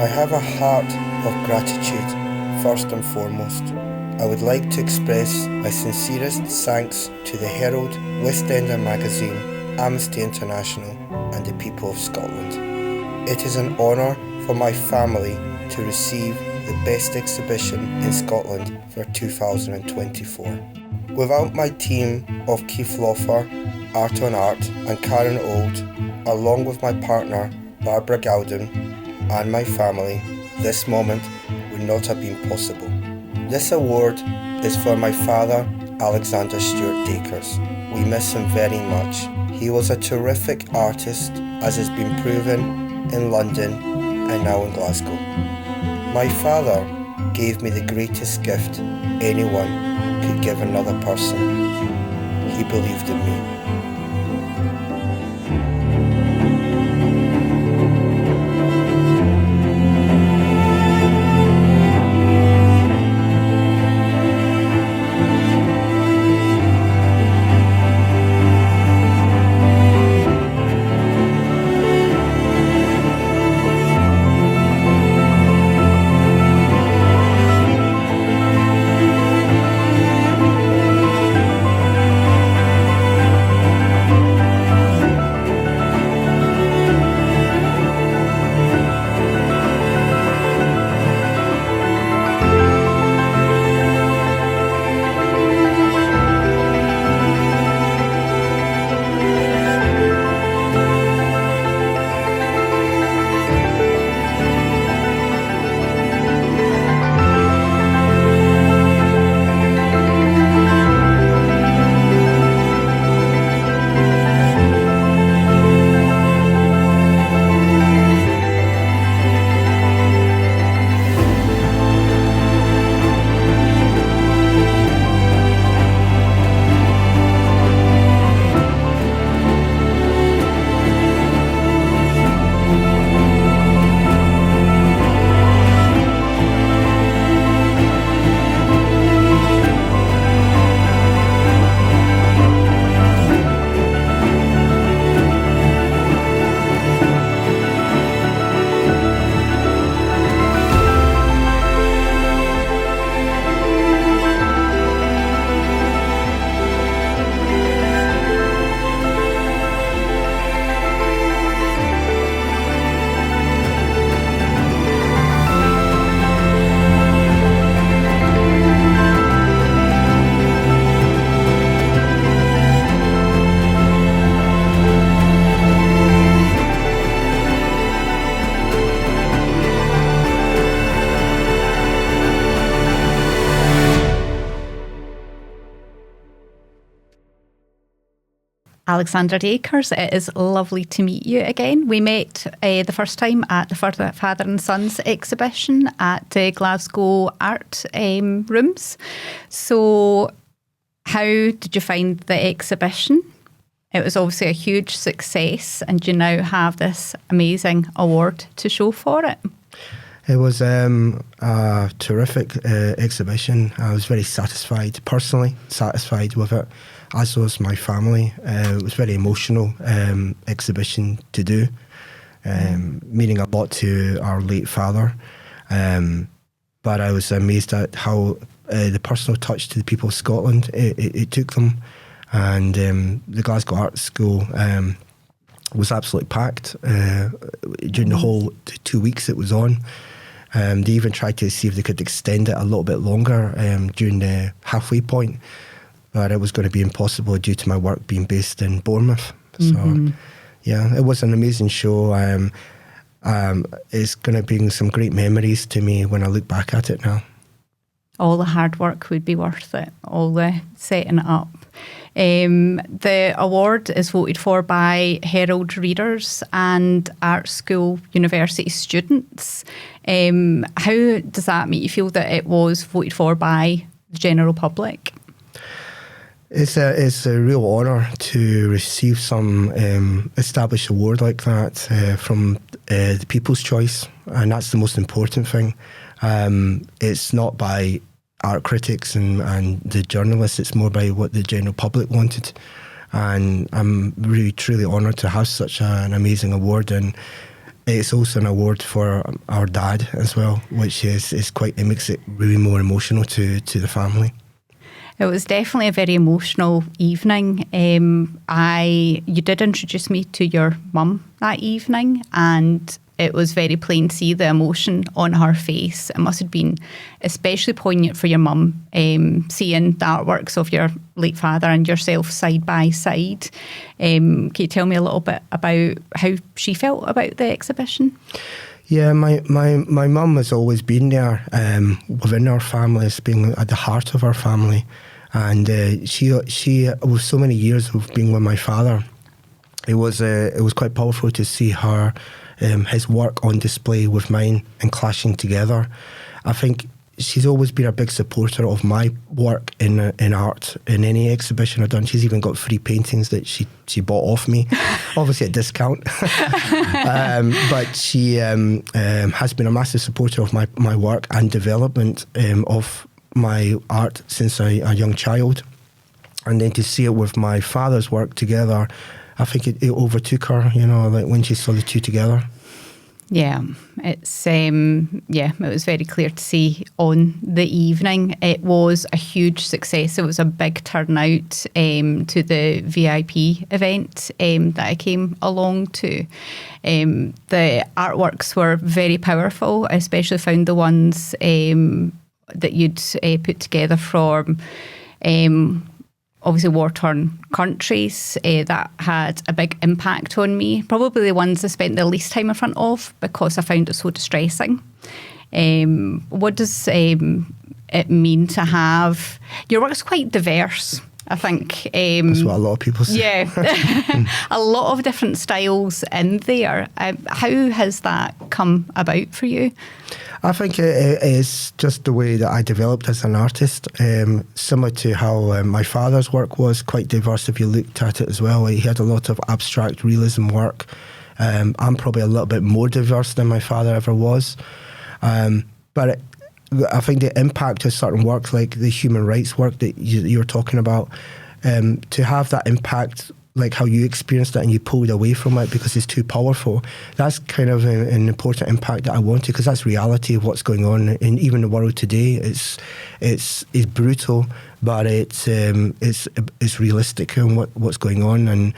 I have a heart of gratitude, first and foremost. I would like to express my sincerest thanks to the Herald, Westender Magazine, Amnesty International and the people of Scotland. It is an honour for my family to receive the best exhibition in Scotland for 2024. Without my team of Keith Loffer, Art on Art and Karen Old, along with my partner Barbara Gowden and my family, this moment would not have been possible. This award is for my father, Alexander Stuart Dakers. We miss him very much. He was a terrific artist, as has been proven in London and now in Glasgow. My father gave me the greatest gift anyone could give another person. He believed in me. Alexander Dakers, it is lovely to meet you again. We met the first time at the Father and Sons exhibition at Glasgow Art Rooms. So how did you find the exhibition? It was obviously a huge success, and you now have this amazing award to show for it. It was a terrific exhibition. I was very personally satisfied with it, as was my family. It was a very emotional exhibition to do, meaning a lot to our late father. But I was amazed at how the personal touch to the people of Scotland it took them. And the Glasgow Art School was absolutely packed during the whole 2 weeks it was on. They even tried to see if they could extend it a little bit longer during the halfway point, but it was going to be impossible due to my work being based in Bournemouth. So, yeah, it was an amazing show. It's going to bring some great memories to me when I look back at it now. All the hard work would be worth it, all the setting it up. The award is voted for by Herald readers and art school university students. How does that make you feel that it was voted for by the general public? It's a real honour to receive some established award like that from the People's Choice, and that's the most important thing. It's not by art critics and the journalists, it's more by what the general public wanted. And I'm really, truly honoured to have such an amazing award. And it's also an award for our dad as well, which it makes it really more emotional to the family. It was definitely a very emotional evening. You did introduce me to your mum that evening, and it was very plain to see the emotion on her face. It must have been especially poignant for your mum, seeing the artworks of your late father and yourself side by side. Can you tell me a little bit about how she felt about the exhibition? Yeah, my mum has always been there within our family, as being at the heart of our family. And she with so many years of being with my father, it was quite powerful to see her his work on display with mine and clashing together. I think she's always been a big supporter of my work in art in any exhibition I've done. She's even got free paintings that she bought off me, obviously at discount. But she has been a massive supporter of my work and development of my art since a young child. And then to see it with my father's work together, I think it overtook her, like when she saw the two together. Yeah, it was very clear to see on the evening. It was a huge success. It was a big turnout to the VIP event that I came along to. The artworks were very powerful. I especially found the ones that you'd put together from obviously war-torn countries. That had a big impact on me. Probably the ones I spent the least time in front of because I found it so distressing. What does it mean to have... Your work's quite diverse, I think. That's what a lot of people say. Yeah, a lot of different styles in there. How has that come about for you? I think it is just the way that I developed as an artist, similar to how my father's work was quite diverse if you looked at it as well. He had a lot of abstract realism work. I'm probably a little bit more diverse than my father ever was. But I think the impact of certain work, like the human rights work that you're talking about, to have that impact, like how you experienced it and you pulled away from it because it's too powerful, that's kind of an important impact that I wanted, because that's reality of what's going on in even the world today. It's brutal, but it's realistic in what's going on, and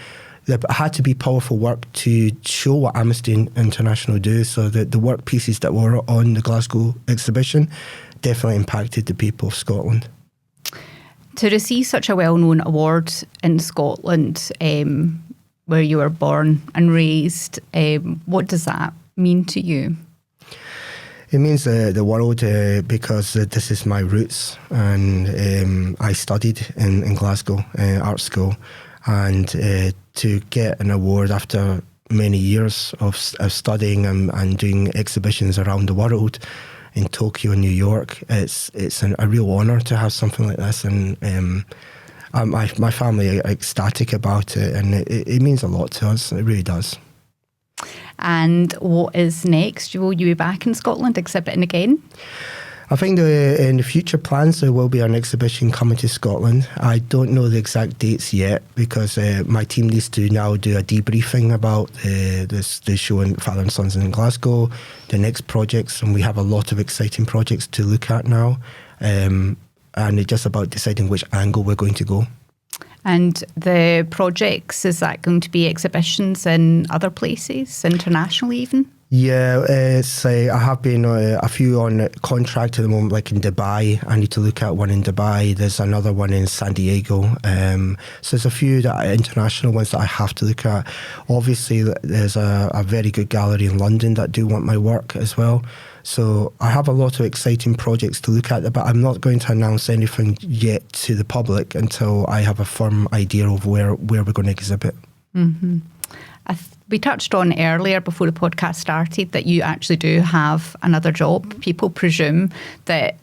it had to be powerful work to show what Amnesty International do. So the work pieces that were on the Glasgow exhibition definitely impacted the people of Scotland. To receive such a well-known award in Scotland, where you were born and raised, what does that mean to you? It means the world, because this is my roots, and I studied in Glasgow art school, and to get an award after many years of studying and doing exhibitions around the world, in Tokyo and New York, it's a real honour to have something like this, and my family are ecstatic about it, and it means a lot to us. It really does. And what is next? Will you be back in Scotland exhibiting again? I think in the future plans there will be an exhibition coming to Scotland. I don't know the exact dates yet, because my team needs to now do a debriefing about the show in Father and Sons in Glasgow, the next projects, and we have a lot of exciting projects to look at now, and it's just about deciding which angle we're going to go. And the projects, is that going to be exhibitions in other places, internationally even? Yeah, I have been a few on contract at the moment, like in Dubai. I need to look at one in Dubai. There's another one in San Diego. So there's a few international ones that I have to look at. Obviously, there's a very good gallery in London that do want my work as well. So I have a lot of exciting projects to look at, but I'm not going to announce anything yet to the public until I have a firm idea of where we're going to exhibit. Mm-hmm. We touched on earlier before the podcast started that you actually do have another job. People presume that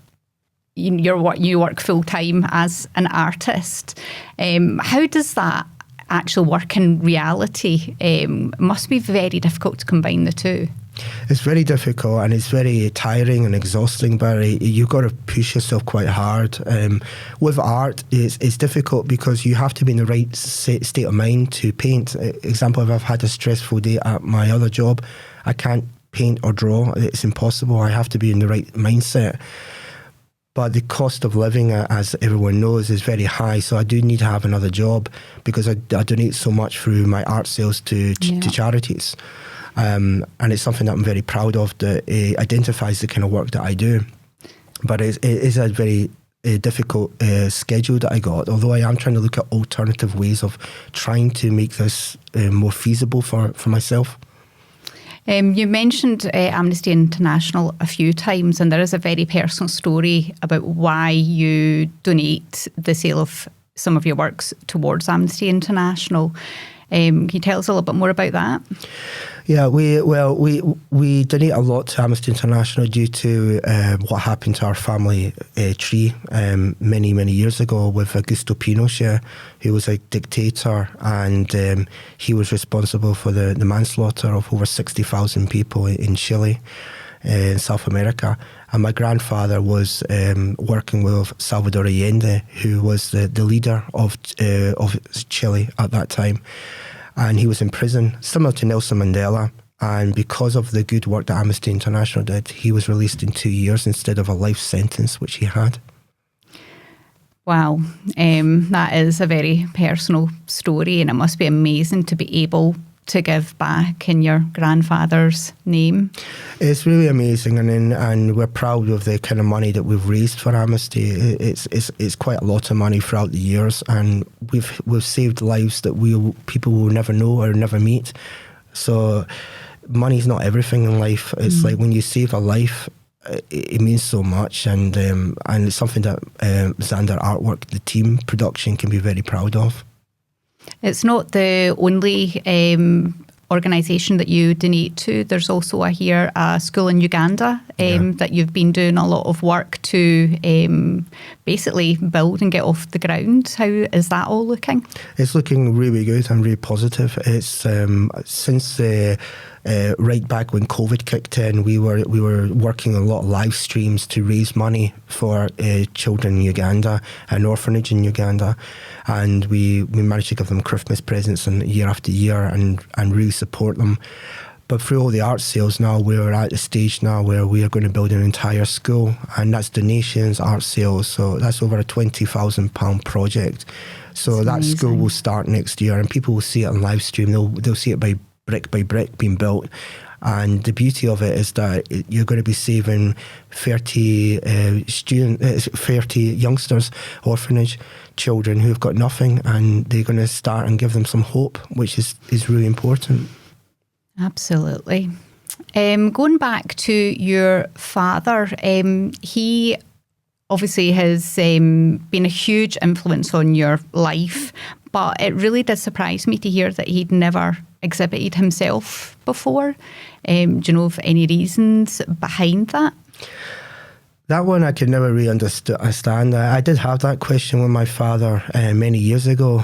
you work full time as an artist. How does that actually work in reality? It must be very difficult to combine the two. It's very difficult and it's very tiring and exhausting, but you've got to push yourself quite hard. With art, it's difficult because you have to be in the right state of mind to paint. Example, if I've had a stressful day at my other job, I can't paint or draw. It's impossible. I have to be in the right mindset. But the cost of living, as everyone knows, is very high. So I do need to have another job because I donate so much through my art sales to charities. And it's something that I'm very proud of, that identifies the kind of work that I do. But it is a very difficult schedule that I got, although I am trying to look at alternative ways of trying to make this more feasible for myself. You mentioned Amnesty International a few times, and there is a very personal story about why you donate the sale of some of your works towards Amnesty International. Can you tell us a little bit more about that? Yeah, we donate a lot to Amnesty International due to what happened to our family tree many years ago with Augusto Pinochet, who was a dictator, and he was responsible for the manslaughter of over 60,000 people in Chile, in South America. And my grandfather was working with Salvador Allende, who was the leader of Chile at that time. And he was in prison, similar to Nelson Mandela. And because of the good work that Amnesty International did, he was released in 2 years instead of a life sentence, which he had. Wow, that is a very personal story, and it must be amazing to be able to give back in your grandfather's name. It's really amazing, and we're proud of the kind of money that we've raised for Amnesty. It's quite a lot of money throughout the years, and we've saved lives that people will never know or never meet. So money's not everything in life. It's like when you save a life, it means so much, and it's something that Xander Artwork, the team production, can be very proud of. It's not the only organisation that you donate to. There's also a school in Uganda that you've been doing a lot of work to basically build and get off the ground. How is that all looking? It's looking really good and really positive. It's since right back when COVID kicked in, we were working on a lot of live streams to raise money for children in Uganda, an orphanage in Uganda, and we managed to give them Christmas presents and year after year and really support them. But through all the art sales now, we're at the stage now where we are going to build an entire school, and that's donations, art sales. So that's over a £20,000 project. So that school will start next year, and people will see it on live stream. They'll see it by brick being built. And the beauty of it is that you're going to be saving 30 youngsters, orphanage children who've got nothing, and they're going to start and give them some hope, which is really important. Absolutely. Going back to your father, he obviously has been a huge influence on your life, but it really did surprise me to hear that he'd never exhibited himself before. Do you know of any reasons behind that? That one I could never really understand. I did have that question with my father many years ago,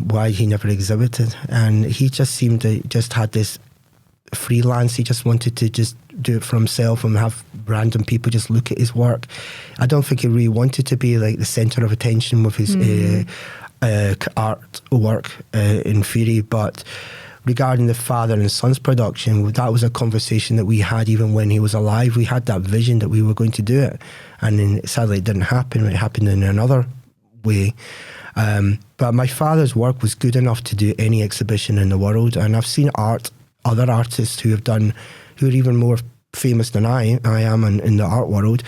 why he never exhibited. And he just seemed to just had this freelance. He just wanted to just do it for himself and have random people just look at his work. I don't think he really wanted to be like the centre of attention with his art work in theory, but regarding the father and son's production, that was a conversation that we had even when he was alive. We had that vision that we were going to do it, and then sadly it didn't happen. It happened in another way. But my father's work was good enough to do any exhibition in the world, and I've seen other artists who are even more famous than I am in the art world,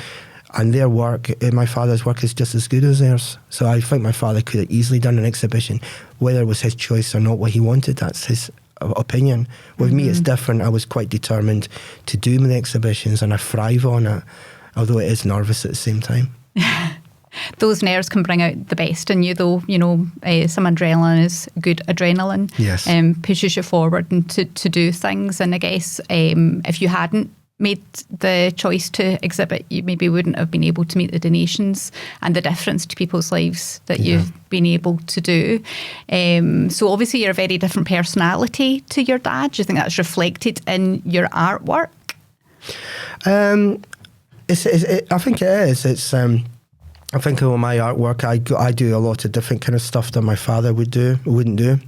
and their work, my father's work, is just as good as theirs. So I think my father could have easily done an exhibition, whether it was his choice or not what he wanted. That's his opinion. With me, it's different. I was quite determined to do the exhibitions, and I thrive on it, although it is nervous at the same time. Those nerves can bring out the best in you, though. You know, some adrenaline is good adrenaline. Yes. Pushes you forward and to do things. And I guess if you hadn't made the choice to exhibit, you maybe wouldn't have been able to meet the donations and the difference to people's lives that you've been able to do. So obviously you're a very different personality to your dad. Do you think that's reflected in your artwork? I think it is. I think with my artwork, I do a lot of different kind of stuff that my father wouldn't do.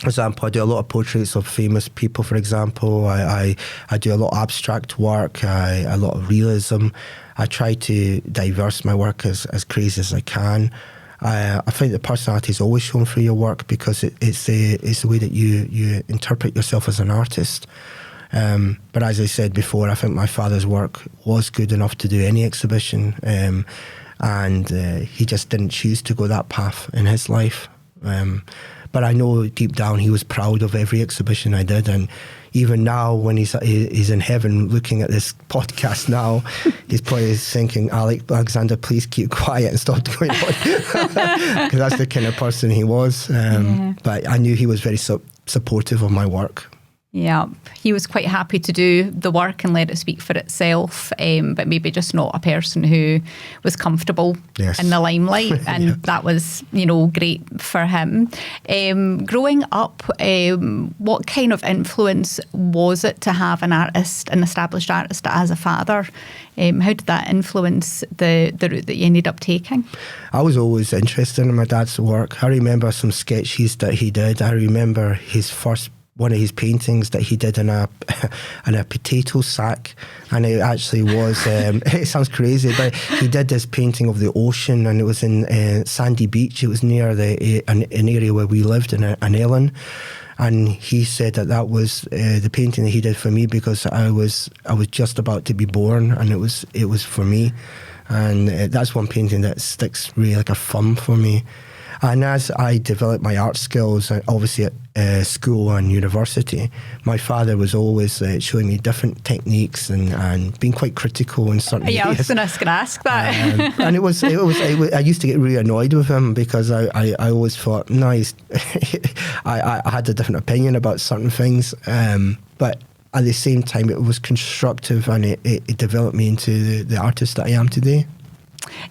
For example, I do a lot of portraits of famous people, for example. I do a lot of abstract work, a lot of realism. I try to diverse my work as crazy as I can. I think the personality is always shown through your work because it's the way that you interpret yourself as an artist. But as I said before, I think my father's work was good enough to do any exhibition, and he just didn't choose to go that path in his life. But I know deep down he was proud of every exhibition I did, and even now when he's in heaven looking at this podcast now, he's probably thinking, Alexander, please keep quiet and stop going on, because that's the kind of person he was. But I knew he was very supportive of my work. Yeah, he was quite happy to do the work and let it speak for itself, but maybe just not a person who was comfortable in the limelight, and that was, great for him. Growing up, what kind of influence was it to have an established artist as a father? How did that influence the route that you ended up taking? I was always interested in my dad's work. I remember some sketches that he did. I remember one of his paintings that he did in a potato sack, and it actually was it sounds crazy, but he did this painting of the ocean, and it was in Sandy Beach. It was near an area where we lived in Ellen, and he said that was the painting that he did for me because I was just about to be born, and it was for me, and that's one painting that sticks really like a thumb for me. And as I developed my art skills, obviously at school and university, my father was always showing me different techniques and being quite critical in certain areas. I was going to ask that. And I used to get really annoyed with him because I always thought, no, I had a different opinion about certain things. But at the same time, it was constructive, and it developed me into the artist that I am today.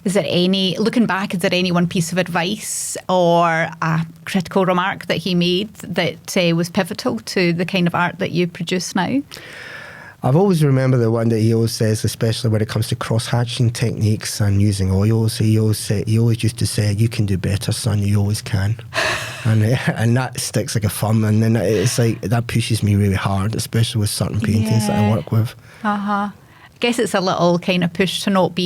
Looking back, is there any one piece of advice or a critical remark that he made that was pivotal to the kind of art that you produce now? I've always remembered the one that he always says, especially when it comes to cross-hatching techniques and using oils. He always used to say, "You can do better, son. You always can." and that sticks like a thumb. And then it's like that pushes me really hard, especially with certain paintings that I work with. I guess it's a little kind of push to not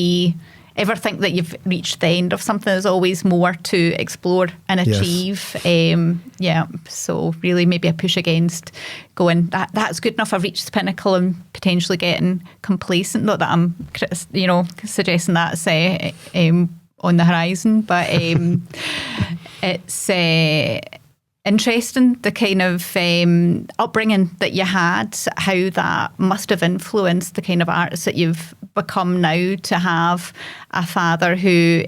ever think that you've reached the end of something. There's always more to explore and achieve. Yes. So really maybe a push against going, that's good enough, I've reached the pinnacle, and potentially getting complacent. Not that I'm suggesting that's on the horizon, but it's interesting, the kind of upbringing that you had, how that must have influenced the kind of artist that you've become now, to have a father who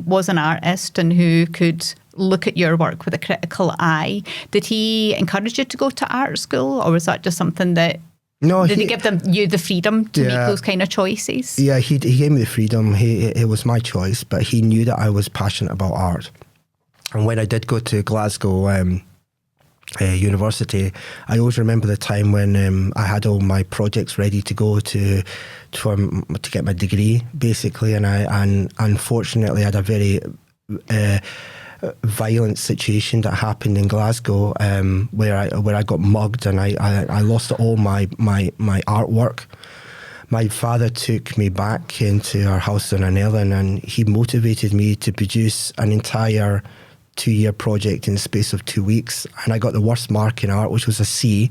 was an artist and who could look at your work with a critical eye. Did he encourage you to go to art school, or was that just something that... No, did he give you the freedom to make those kind of choices? Yeah, he gave me the freedom. It was my choice, but he knew that I was passionate about art. And when I did go to Glasgow University, I always remember the time when I had all my projects ready to go to get my degree, basically. And unfortunately, I had a very violent situation that happened in Glasgow, where I got mugged, and I lost all my artwork. My father took me back into our house in Ellen, and he motivated me to produce an entire 2-year project in the space of 2 weeks. And I got the worst mark in art, which was a C,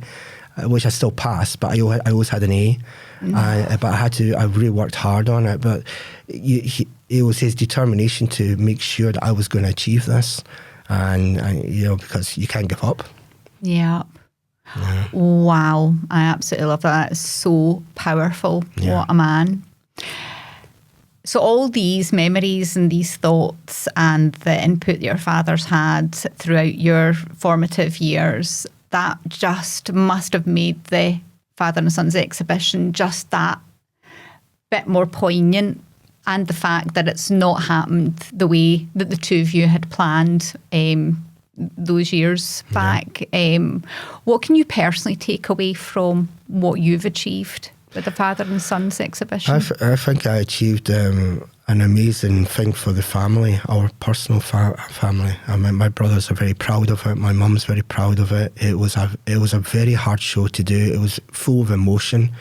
which I still passed, but I always had an A. But I really worked hard on it. But it was his determination to make sure that I was going to achieve this, and because you can't give up. Yeah. Wow, I absolutely love that. It's so powerful. Yeah. What a man. So all these memories and these thoughts and the input that your father's had throughout your formative years, that just must have made the Father and Sons exhibition just that bit more poignant, and the fact that it's not happened the way that the two of you had planned those years back. What can you personally take away from what you've achieved with the father and sons exhibition? I think I achieved an amazing thing for the family, our personal family. I mean, my brothers are very proud of it. My mum's very proud of it. It was a very hard show to do. It was full of emotion.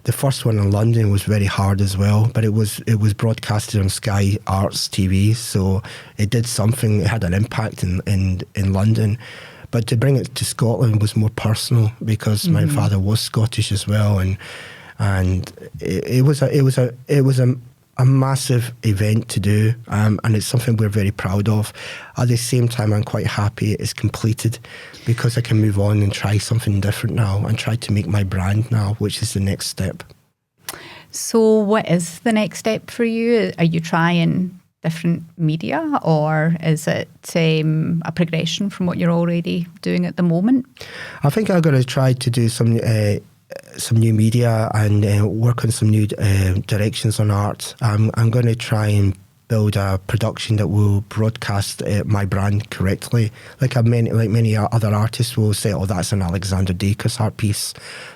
The first one in London was very hard as well, but it was broadcasted on Sky Arts TV, so it did something. It had an impact in London. But to bring it to Scotland was more personal because my father was Scottish as well, and it was a massive event to do, and it's something we're very proud of. At the same time, I'm quite happy it's completed because I can move on and try something different now and try to make my brand now, which is the next step. So what is the next step for you? Are you trying different media, or is it a progression from what you're already doing at the moment? I think I'm going to try to do some new media and work on some new directions on art. I'm going to try and build a production that will broadcast my brand correctly. Like many other artists will say, oh, that's an Alexander Dakers art piece.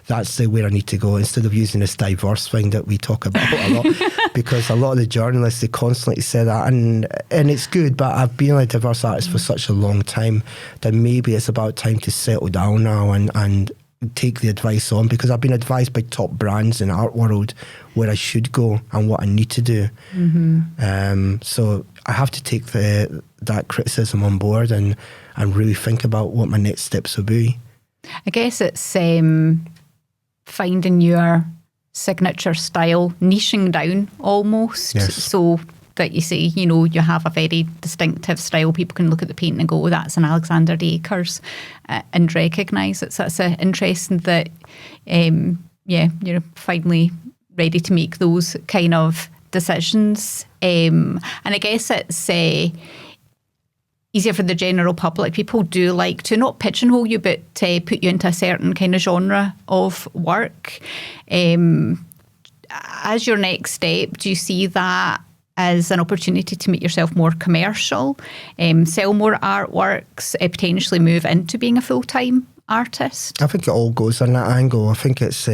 That's where I need to go, instead of using this diverse thing that we talk about a lot. Because a lot of the journalists, they constantly say that, and it's good, but I've been a diverse artist for such a long time that maybe it's about time to settle down now and take the advice on, because I've been advised by top brands in the art world where I should go and what I need to do. So I have to take that criticism on board and really think about what my next steps will be. I guess it's finding your signature style, niching down almost, so that you say, you have a very distinctive style. People can look at the painting and go, oh, that's an Alexander Dakers, and recognise it. So it's interesting that, you're finally ready to make those kind of decisions. And I guess it's easier for the general public. People do like to not pigeonhole you, but put you into a certain kind of genre of work. As your next step, do you see that as an opportunity to make yourself more commercial, sell more artworks, potentially move into being a full-time artist? I think it all goes on that angle. I think it's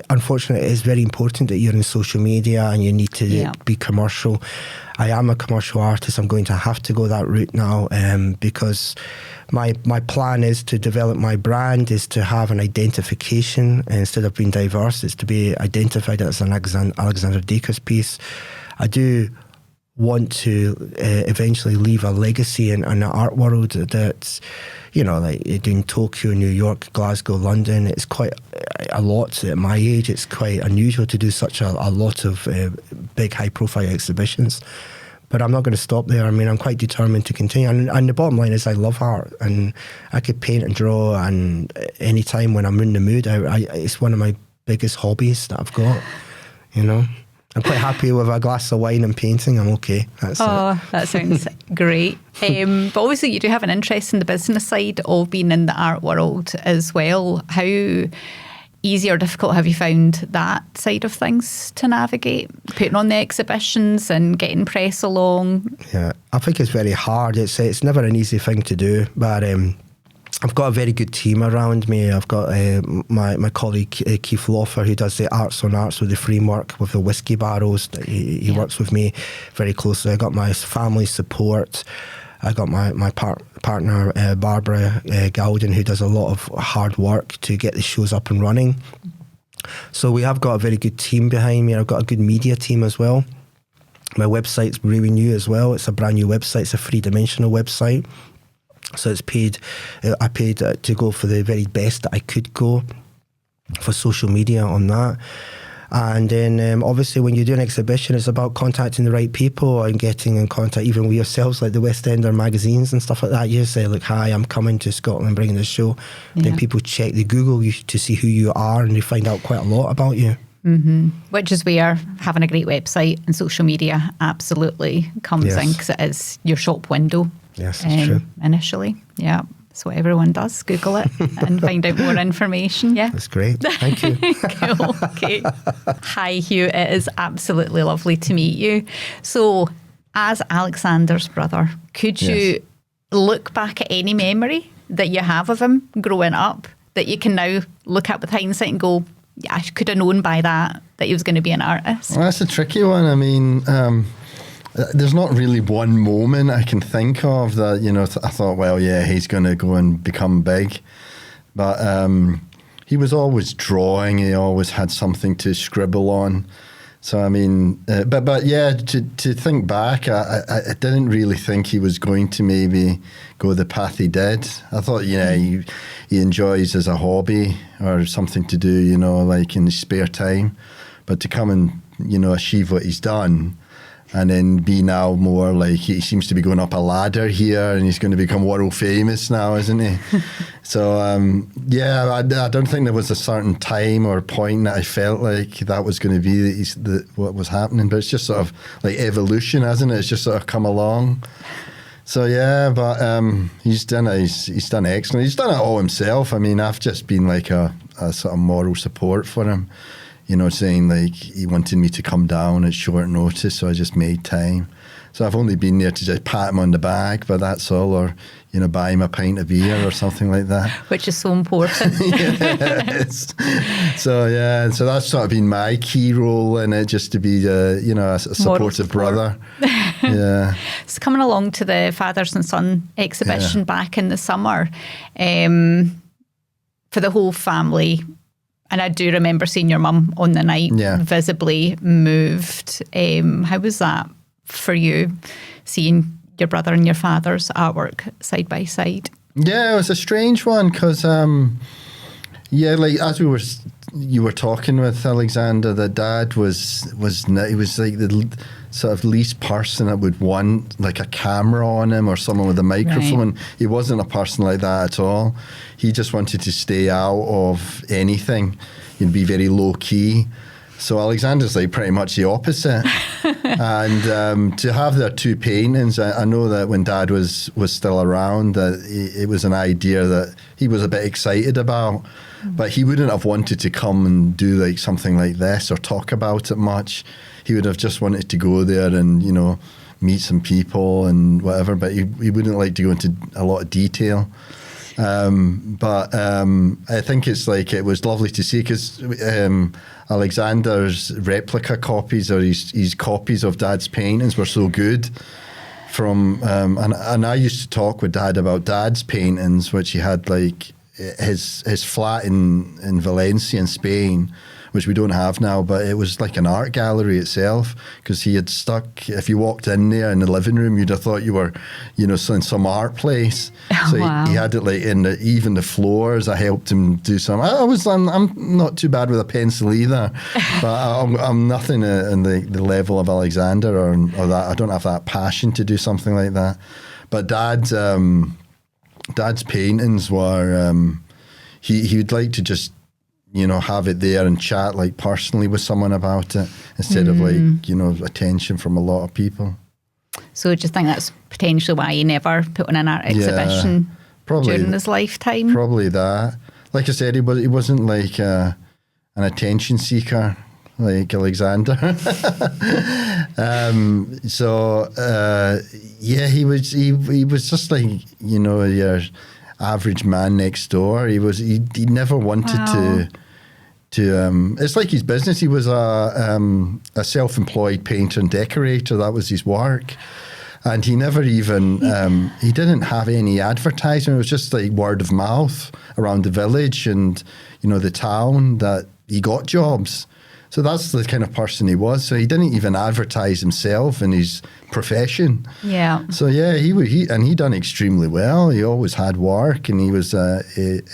unfortunately it is very important that you're in social media and you need to be commercial. I am a commercial artist. I'm going to have to go that route now, because my plan is to develop my brand, is to have an identification instead of being diverse. It's to be identified as an Alexander Dakers piece. I do want to eventually leave a legacy in the art world that's, like doing Tokyo, New York, Glasgow, London. It's quite a lot at my age. It's quite unusual to do such a lot of big, high-profile exhibitions. But I'm not going to stop there. I mean, I'm quite determined to continue. And the bottom line is I love art, and I could paint and draw, and any time when I'm in the mood, it's one of my biggest hobbies that I've got, I'm quite happy with a glass of wine and painting. I'm okay. That's it. That sounds great. But obviously you do have an interest in the business side of being in the art world as well. How easy or difficult have you found that side of things to navigate? Putting on the exhibitions and getting press along? Yeah, I think it's very hard. It's never an easy thing to do, but I've got a very good team around me. I've got my colleague Keith Loffer, who does the Arts on Arts with the framework with the whiskey barrels. He works with me very closely. I got my family support. I got my partner Barbara Gowden, who does a lot of hard work to get the shows up and running. So we have got a very good team behind me. I've got a good media team as well. My website's really new as well. It's a brand new website. It's a 3-dimensional website. So it's paid. I paid to go for the very best that I could go for social media on that. And then obviously when you do an exhibition, it's about contacting the right people and getting in contact even with yourselves, like the Westender magazines and stuff like that. You say, like, hi, I'm coming to Scotland, bringing this show. Yeah. Then people check, they Google you to see who you are, and they find out quite a lot about you. Mm-hmm. Which is where having a great website and social media absolutely comes in, because it is your shop window. Yes, that's true. Initially, yeah. That's what everyone does. Google it and find out more information. Yeah. That's great. Thank you. Cool. Okay. Hi, Hugh. It is absolutely lovely to meet you. So, as Alexander's brother, could you look back at any memory that you have of him growing up that you can now look at with hindsight and go, I could have known by that he was going to be an artist? Well, that's a tricky one. I mean, there's not really one moment I can think of that, I thought, well, yeah, he's going to go and become big. But he was always drawing. He always had something to scribble on. So, I mean, but yeah, to think back, I didn't really think he was going to maybe go the path he did. I thought, he enjoys as a hobby or something to do, like in his spare time. But to come and, achieve what he's done and then be now more like he seems to be going up a ladder here and he's going to become world famous now, isn't he? So, I don't think there was a certain time or point that I felt like that was going to be what was happening. But it's just sort of like evolution, hasn't it? It's just sort of come along. So, yeah, but he's done excellent. He's done it all himself. I mean, I've just been like a sort of moral support for him. Saying like he wanted me to come down at short notice, so I just made time. So I've only been there to just pat him on the back, but that's all, or buy him a pint of beer or something like that. Which is so important. Yes. So that's sort of been my key role in it, just to be a supportive brother. Yeah. So coming along to the Fathers and Son exhibition back in the summer, for the whole family. And I do remember seeing your mum on the night visibly moved. How was that for you, seeing your brother and your father's artwork side by side? Yeah, it was a strange one because, like as you were talking with Alexander, that Dad he was like the sort of least person that would want like a camera on him or someone with a microphone. Right. He wasn't a person like that at all. He just wanted to stay out of anything. He'd be very low key. So Alexander's like pretty much the opposite. And to have their two paintings, I know that when Dad was still around, that it was an idea that he was a bit excited about. But he wouldn't have wanted to come and do like something like this or talk about it much. He would have just wanted to go there and, meet some people and whatever, but he wouldn't like to go into a lot of detail. But I think it's like, it was lovely to see because Alexander's replica copies or his copies of Dad's paintings were so good. And I used to talk with Dad about Dad's paintings, which he had like his flat in Valencia in Spain, which we don't have now, but it was like an art gallery itself because he had stuck, if you walked in there in the living room, you'd have thought you were, in some art place. So wow. he had it like even the floors. I helped him do some. I'm not too bad with a pencil either, but I'm nothing in the level of Alexander or that. I don't have that passion to do something like that. But Dad's paintings were, he would like to just, have it there and chat like personally with someone about it instead of like, attention from a lot of people. So do you think that's potentially why he never put on an art exhibition during his lifetime? Probably that. Like I said, he wasn't like an attention seeker like Alexander. He was just like, your average man next door. He never wanted to it's like his business. He was a self-employed painter and decorator. That was his work. And he never even, he didn't have any advertising. It was just like word of mouth around the village and, the town that he got jobs. So that's the kind of person he was. So he didn't even advertise himself in his profession. Yeah. So yeah, he done extremely well. He always had work, and he was a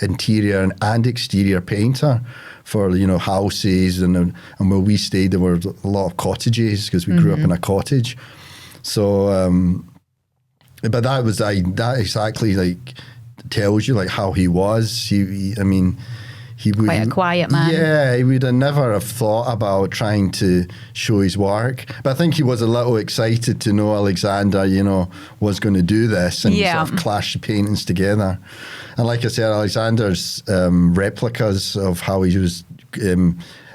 interior and exterior painter for houses and where we stayed there were a lot of cottages because we grew up in a cottage. So, but that exactly like tells you like how he was. He would, quite a quiet man. Yeah, he would have never have thought about trying to show his work. But I think he was a little excited to know Alexander, was going to do this and sort of clash the paintings together. And like I said, Alexander's replicas of how he was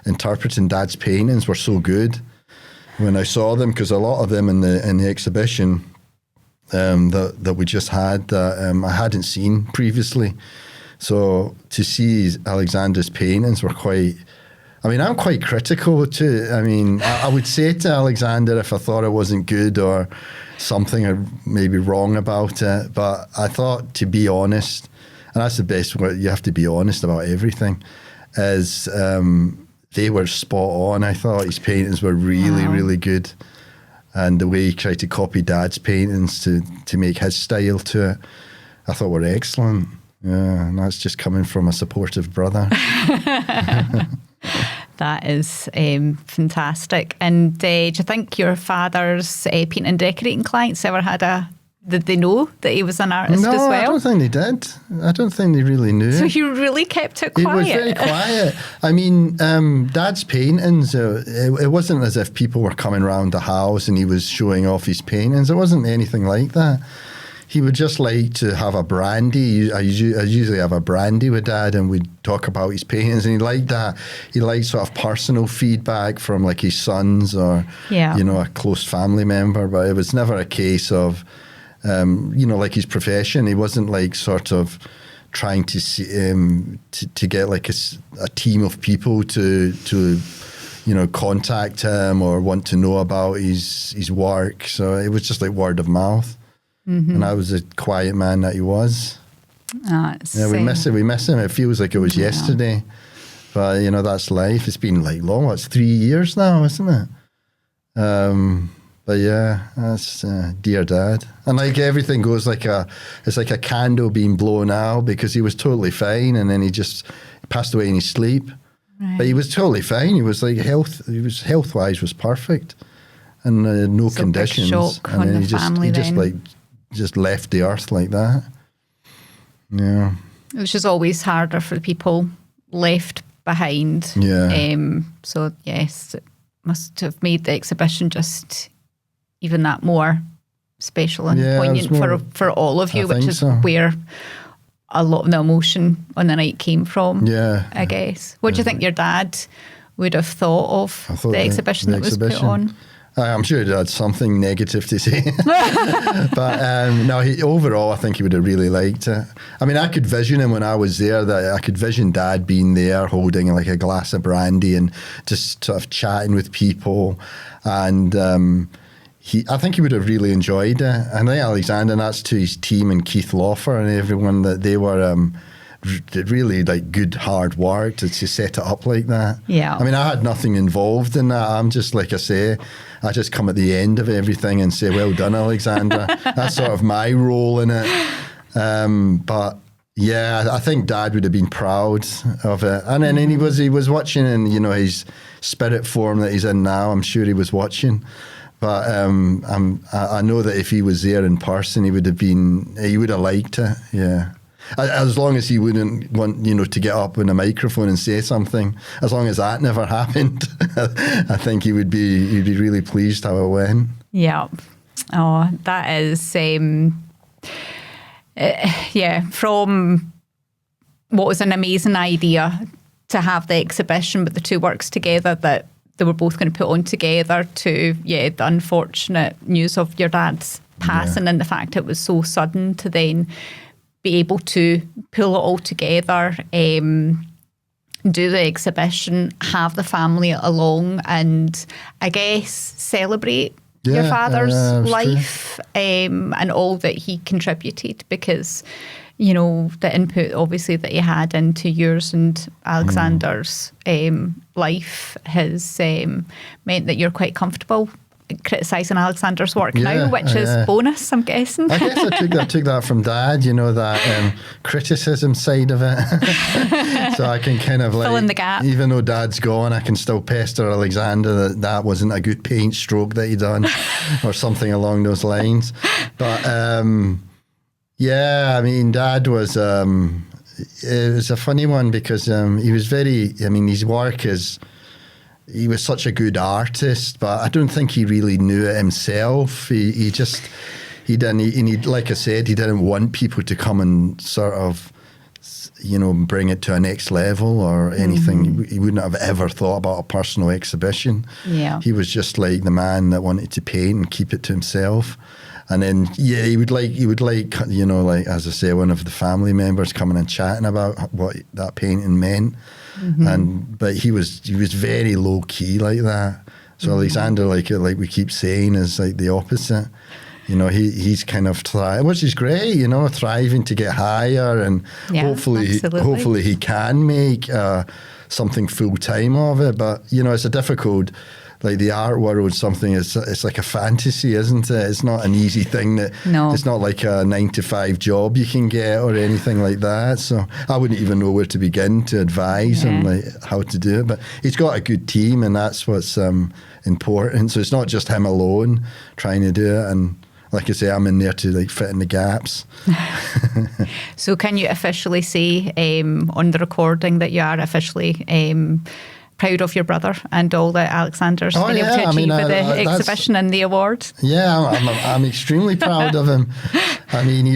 interpreting Dad's paintings were so good when I saw them, because a lot of them in the exhibition that we just had I hadn't seen previously. So to see Alexander's paintings were quite I mean, I'm quite critical too. I mean, I would say to Alexander if I thought it wasn't good or something or maybe wrong about it. But I thought, to be honest, and that's the best way, you have to be honest about everything, is they were spot on. I thought his paintings were really, really good. And the way he tried to copy Dad's paintings to make his style to it, I thought were excellent. Yeah, and that's just coming from a supportive brother. That is fantastic. And do you think your father's painting and decorating clients ever did they know that he was an artist as well? No, I don't think they did. I don't think they really knew. So he really kept it quiet? He was very quiet. I mean, Dad's paintings, it wasn't as if people were coming around the house and he was showing off his paintings. It wasn't anything like that. He would just like to have a brandy. I usually have a brandy with Dad, and we'd talk about his paintings, and he liked that. He liked sort of personal feedback from like his sons or, a close family member, but it was never a case of, like his profession. He wasn't like sort of trying to see, to get like a team of people to contact him or want to know about his work. So it was just like word of mouth. Mm-hmm. And I was a quiet man that he was. We miss it. We miss him. It feels like it was yesterday. But, that's life. It's been like long. It's 3 years now, isn't it? But yeah, that's dear Dad. And like everything goes it's like a candle being blown out, because he was totally fine, and then he passed away in his sleep. Right. But he was totally fine. He was like health-wise was perfect, and no conditions. Big shock and on then the family just left the earth like that. Yeah. Which is always harder for the people left behind. Yeah. So yes, it must have made the exhibition just even that more special and poignant for all of you, which is where a lot of the emotion on the night came from. Yeah. I guess. What do you think your dad would have thought of the exhibition that was put on? I'm sure he had something negative to say. But no, overall, I think he would have really liked it. I mean, I could vision him when I was there, that I could vision Dad being there holding like a glass of brandy and just sort of chatting with people. And I think he would have really enjoyed it. And I think Alexander, and that's to his team and Keith Lawfer and everyone, that they were really like good hard work to set it up like that. Yeah. I mean, I had nothing involved in that. I'm just, like I say, I just come at the end of everything and say, well done, Alexander. That's sort of my role in it. But yeah, I think Dad would have been proud of it. And then he was watching, and his spirit form that he's in now, I'm sure he was watching. But I know that if he was there in person, he would have liked it. Yeah. As long as he wouldn't want, to get up on a microphone and say something, as long as that never happened, I think he'd be really pleased how it went. Yeah. Oh, that is, from what was an amazing idea to have the exhibition with the two works together that they were both going to put on together, to, the unfortunate news of your dad's passing and the fact it was so sudden, to then be able to pull it all together, do the exhibition, have the family along, and I guess celebrate your father's life and all that he contributed, because the input obviously that he had into yours and Alexander's life has meant that you're quite comfortable criticising Alexander's work now, which is bonus, I'm guessing. I guess I took that from Dad, that criticism side of it. So I can kind of fill in the gap. Even though Dad's gone, I can still pester Alexander that wasn't a good paint stroke that he done or something along those lines. But I mean, Dad was it was a funny one, because he was his work is, he was such a good artist, but I don't think he really knew it himself. He didn't, like I said, he didn't want people to come and sort of, bring it to a next level or anything. Mm-hmm. He wouldn't have ever thought about a personal exhibition. Yeah. He was just like the man that wanted to paint and keep it to himself. And then, he would like, you know, like, as I say, one of the family members coming and chatting about what that painting meant. But he was very low key like that. So Alexander, like we keep saying, is like the opposite. You know, he's kind of which is great, you know, thriving to get higher, and hopefully he can make something full time of it. But you know, it's a difficult. Like the art world, something it's like a fantasy, isn't it? It's not an easy thing. It's not like a 9-to-5 job you can get or anything like that. So I wouldn't even know where to begin to advise him like how to do it. But he's got a good team, and that's what's important. So it's not just him alone trying to do it. And like I say, I'm in there to like fit in the gaps. So can you officially say on the recording that you are officially proud of your brother and all that Alexander's been able to achieve with the exhibition and the award? Yeah, I'm extremely proud of him. I mean, he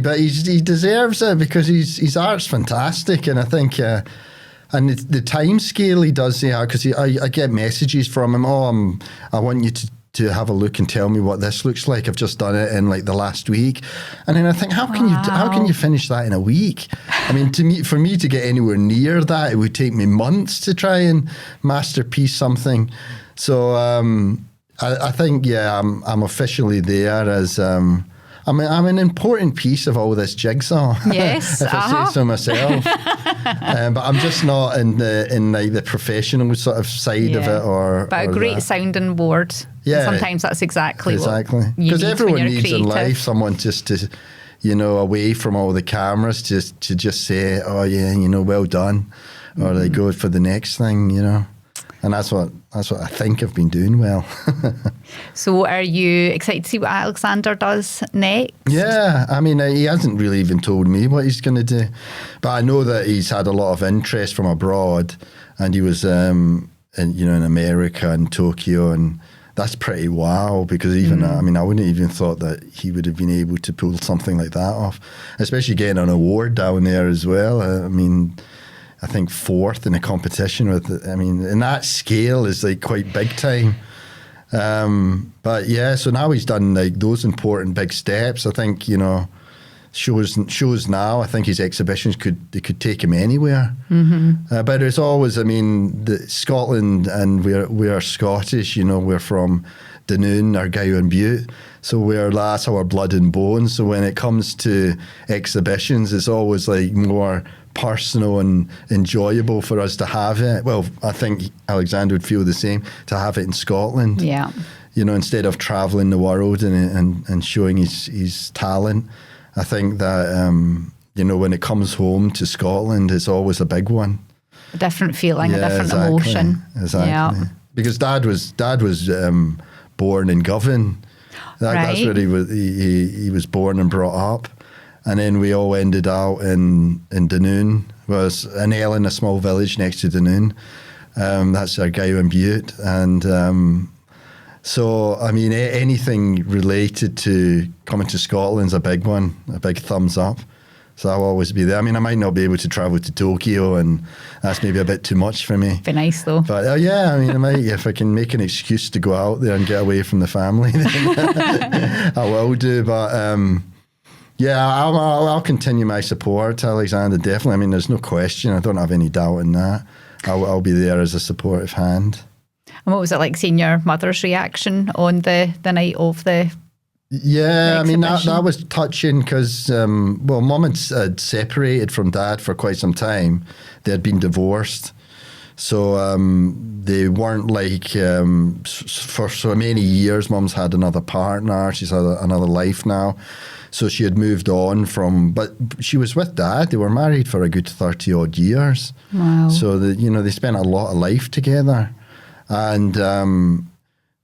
deserves it because his art's fantastic, and I think, and the time scale he does because I get messages from him. I want you to have a look and tell me what this looks like. I've just done it in like the last week, and then I think, how can you finish that in a week? I mean, for me to get anywhere near that, it would take me months to try and masterpiece something. So I think I'm officially there as I'm an important piece of all this jigsaw. Yes, if I say so myself. But I'm just not in the professional sort of side of it, but a great sounding board. Yeah, sometimes that's exactly because everyone needs in life someone just to, you know, away from all the cameras, to just say, oh yeah, you know, well done, or they go for the next thing, you know. And that's what I think I've been doing well. So are you excited to see what Alexander does next? Yeah, I mean, he hasn't really even told me what he's going to do. But I know that he's had a lot of interest from abroad, and he was in America and Tokyo, and that's pretty wow, because even, I mean, I wouldn't even thought that he would have been able to pull something like that off, especially getting an award down there as well. I mean, I think 4th in a competition and that scale is like quite big time. But yeah, so now he's done like those important big steps. I think, you know, shows now, I think his exhibitions could take him anywhere. But it's always, I mean, Scotland, and we're Scottish, you know, we're from Dunoon, Argyll and Bute. So that's our blood and bones. So when it comes to exhibitions, it's always like more personal and enjoyable for us to have it. Well, I think Alexander would feel the same, to have it in Scotland. Yeah. You know, instead of travelling the world and showing his talent. I think that, you know, when it comes home to Scotland, it's always a big one. A different feeling, a different emotion. Exactly. Yeah. Because Dad was born in Govan. That's where he was born and brought up. And then we all ended out in Dunoon. It was an L in a small village next to Dunoon. That's Argyll and Bute. And so, I mean, anything related to coming to Scotland's a big one, a big thumbs up. So I'll always be there. I mean, I might not be able to travel to Tokyo, and that's maybe a bit too much for me. Be nice though. But yeah, I mean, I might, if I can make an excuse to go out there and get away from the family, then I will do. But yeah, I'll continue my support to Alexander, definitely. I mean, there's no question. I don't have any doubt in that. I'll be there as a supportive hand. And what was it like seeing your mother's reaction on the night of the I mean, that was touching because, Mum had separated from Dad for quite some time. They had been divorced. So they weren't like, for so many years, Mum's had another partner. She's had another life now. So she had moved on but she was with Dad. They were married for a good 30 odd years. Wow. So they spent a lot of life together. And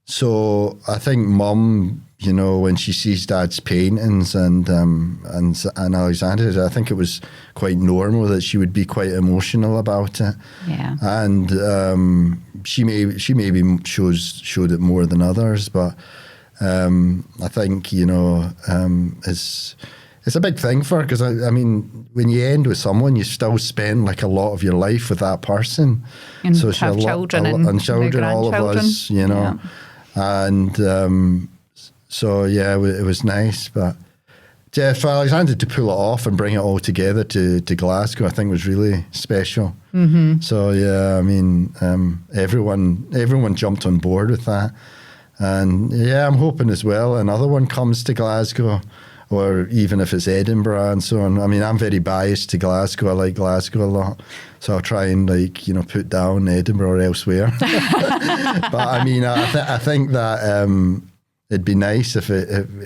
so I think Mum, you know, when she sees Dad's paintings and Alexander's, I think it was quite normal that she would be quite emotional about it. Yeah. And she maybe showed it more than others, but I think, you know, it's a big thing for her, because I mean, when you end with someone, you still spend like a lot of your life with that person. And so have children and children, all of us, you know. Yeah. And So yeah, it was nice. But yeah, for Alexander to pull it off and bring it all together to Glasgow, I think was really special. Mm-hmm. So yeah, I mean, everyone jumped on board with that. And yeah, I'm hoping as well another one comes to Glasgow, or even if it's Edinburgh and so on. I mean, I'm very biased to Glasgow. I like Glasgow a lot. So I'll try and put down Edinburgh or elsewhere. But I mean, I think that it'd be nice if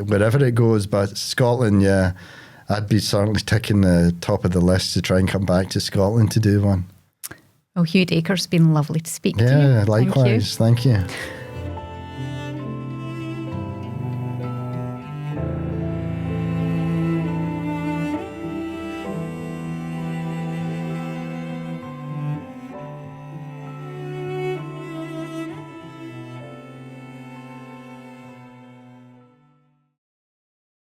wherever it goes. But Scotland, yeah, I'd be certainly ticking the top of the list to try and come back to Scotland to do one. Oh, Hugh Dakers, been lovely to speak to you. Yeah, likewise. Thank you.